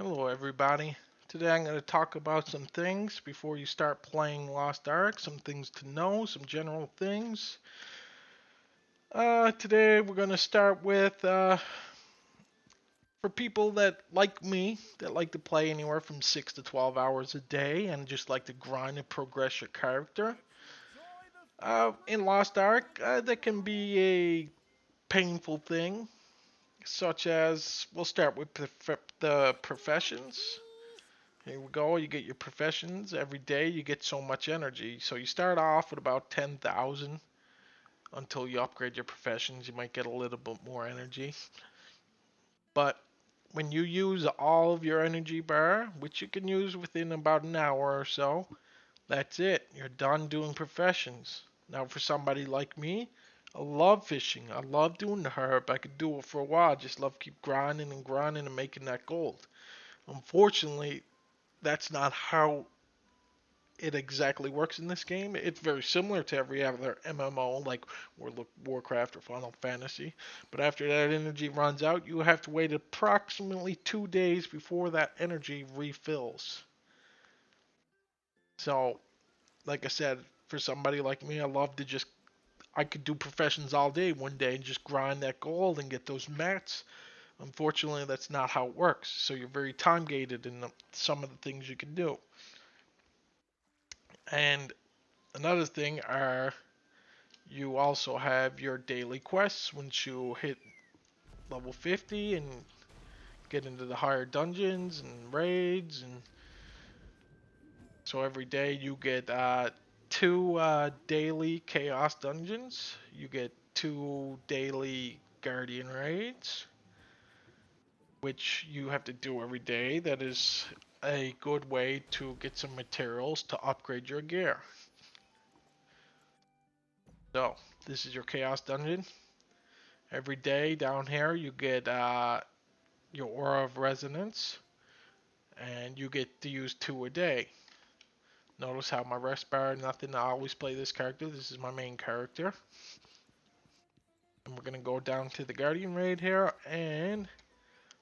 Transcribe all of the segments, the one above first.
Hello, everybody. Today I'm going to talk about some things before you start playing Lost Ark, some things to know, some general things. Today we're going to start with for people that like me, that like to play anywhere from 6 to 12 hours a day and just like to grind and progress your character. In Lost Ark, that can be a painful thing, such as we'll start with the professions. Here we go. You get your professions every day. You get so much energy. So you start off with about 10,000 until you upgrade your professions. You might get a little bit more energy. But when you use all of your energy bar, which you can use within about an hour or so, that's it. You're done doing professions. Now, for somebody like me, I love fishing. I love doing the herb. I could do it for a while. I just love keep grinding and making that gold. Unfortunately, that's not how it exactly works in this game. It's very similar to every other MMO, like World of Warcraft or Final Fantasy. But after that energy runs out, you have to wait approximately 2 days before that energy refills. So, like I said, for somebody like me, I could do professions all day one day and just grind that gold and get those mats. Unfortunately, that's not how it works. So you're very time gated in some of the things you can do. And another thing are you also have your daily quests once you hit level 50 and get into the higher dungeons and raids. And so every day you get two daily chaos dungeons. You get two daily guardian raids, which you have to do every day. That is a good way to get some materials to upgrade your gear. So this is your chaos dungeon. Every day down here you get your aura of resonance, and you get to use two a day. Notice how my rest bar, nothing. I always play this character. This is my main character. And we're gonna go down to the Guardian raid here, and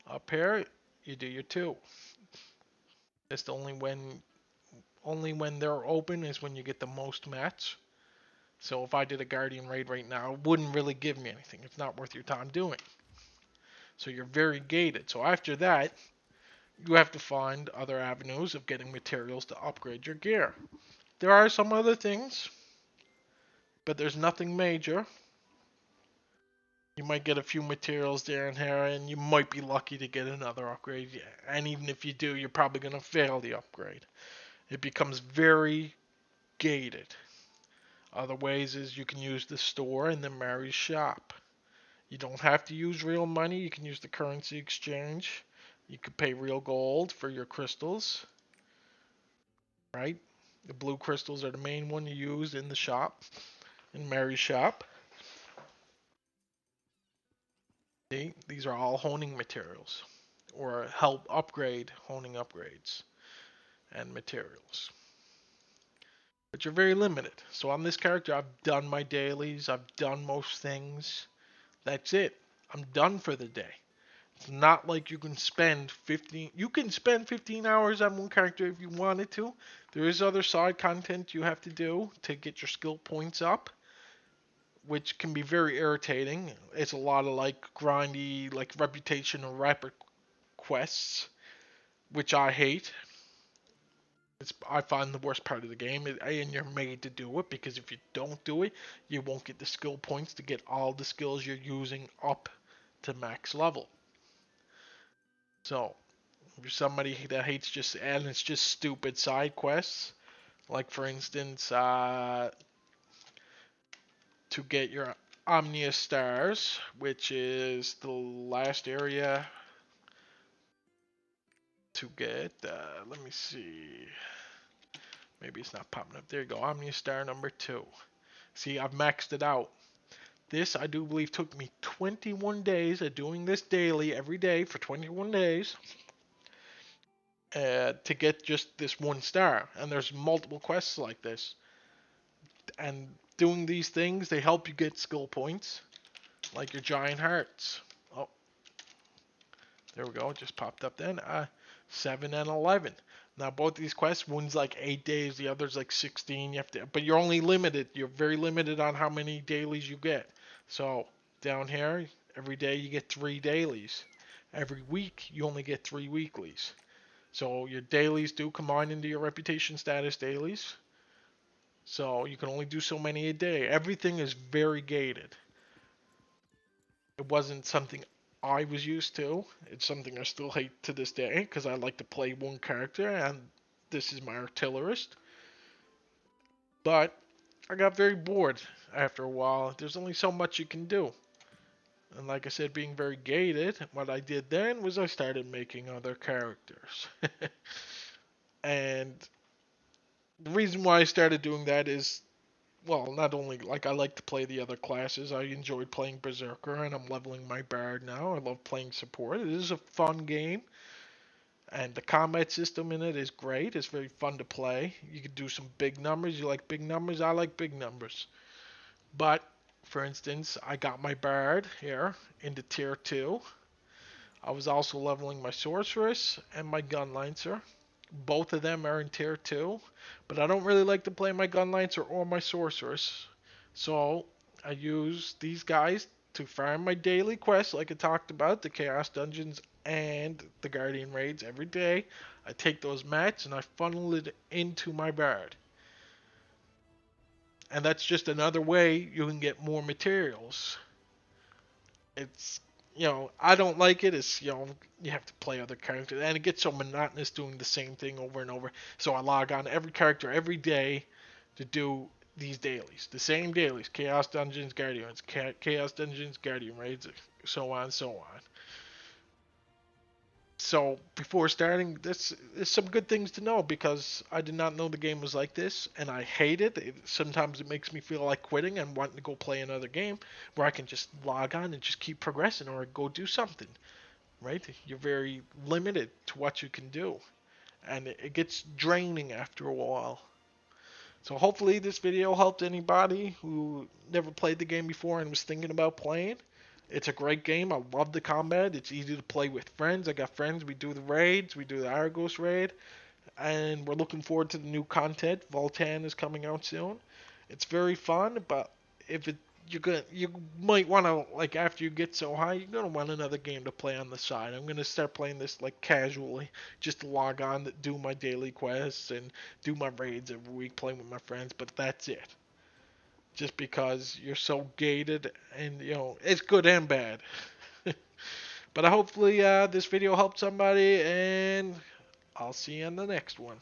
up here you do your two. Just only when they're open is when you get the most mats. So if I did a Guardian raid right now, it wouldn't really give me anything. It's not worth your time doing. So you're very gated. So after that, you have to find other avenues of getting materials to upgrade your gear. There are some other things, but there's nothing major. You might get a few materials there and here, and you might be lucky to get another upgrade. And even if you do, you're probably going to fail the upgrade. It becomes very gated. Other ways is you can use the store and the Mary's shop. You don't have to use real money. You can use the currency exchange. You could pay real gold for your crystals, right? The blue crystals are the main one you use in the shop, in Mary's shop. See, these are all honing materials or help upgrade honing upgrades and materials. But you're very limited. So on this character, I've done my dailies, I've done most things. That's it. I'm done for the day. It's not like you can spend 15 hours on one character if you wanted to. There is other side content you have to do to get your skill points up, which can be very irritating. It's a lot of like grindy, like reputation or rapid quests, which I hate. I find the worst part of the game, and you're made to do it because if you don't do it, you won't get the skill points to get all the skills you're using up to max level. So, if you're somebody that hates it's just stupid side quests, like for instance, to get your Omnia Stars, which is the last area to get. Let me see. Maybe it's not popping up. There you go. Omnia Star number 2. See, I've maxed it out. This, I do believe, took me 21 days of doing this daily every day for 21 days to get just this 1 star. And there's multiple quests like this. And doing these things, they help you get skill points, like your giant hearts. Oh, There we go. It just popped up then. 7 and 11. Now both these quests, one's like 8 days, the other's like 16. You have to, but you're only limited. You're very limited on how many dailies you get. So down here, every day you get 3 dailies. Every week you only get 3 weeklies. So your dailies do combine into your reputation status dailies. So you can only do so many a day. Everything is very gated. It wasn't something I was used to. It's something I still hate to this day because I like to play one character and this is my artillerist. But I got very bored after a while. There's only so much you can do. And like I said, being very gated, what I did then was I started making other characters. And the reason why I started doing that is, well, not only like I like to play the other classes, I enjoyed playing Berserker and I'm leveling my Bard now. I love playing support. It is a fun game. And the combat system in it is great. It's very fun to play. You can do some big numbers. You like big numbers? I like big numbers. But, for instance, I got my Bard here into Tier 2. I was also leveling my Sorceress and my Gun Lancer. Both of them are in Tier 2. But I don't really like to play my Gun Lancer or my Sorceress. So, I use these guys to farm my daily quests like I talked about, the Chaos Dungeons and the Guardian Raids every day. I take those mats and I funnel it into my Bard. And that's just another way you can get more materials. It's, I don't like it. It's, you have to play other characters and it gets so monotonous doing the same thing over and over. So I log on to every character every day to do these dailies, the same dailies: Chaos Dungeons, Guardians, Chaos Dungeons, Guardian Raids, so on and so on. So before starting, this is some good things to know because I did not know the game was like this, and I hate it. Sometimes it makes me feel like quitting and wanting to go play another game where I can just log on and just keep progressing or go do something. Right? You're very limited to what you can do, and it gets draining after a while. So hopefully this video helped anybody who never played the game before and was thinking about playing. It's a great game. I love the combat. It's easy to play with friends. I got friends. We do the raids. We do the Argos raid. And we're looking forward to the new content. Voltan is coming out soon. It's very fun, but if it you might want to, like, after you get so high, you're gonna want another game to play on the side. I'm gonna start playing this like casually, just to log on, do my daily quests, and do my raids every week, playing with my friends. But that's it. Just because you're so gated, and it's good and bad. But hopefully this video helped somebody, and I'll see you in the next one.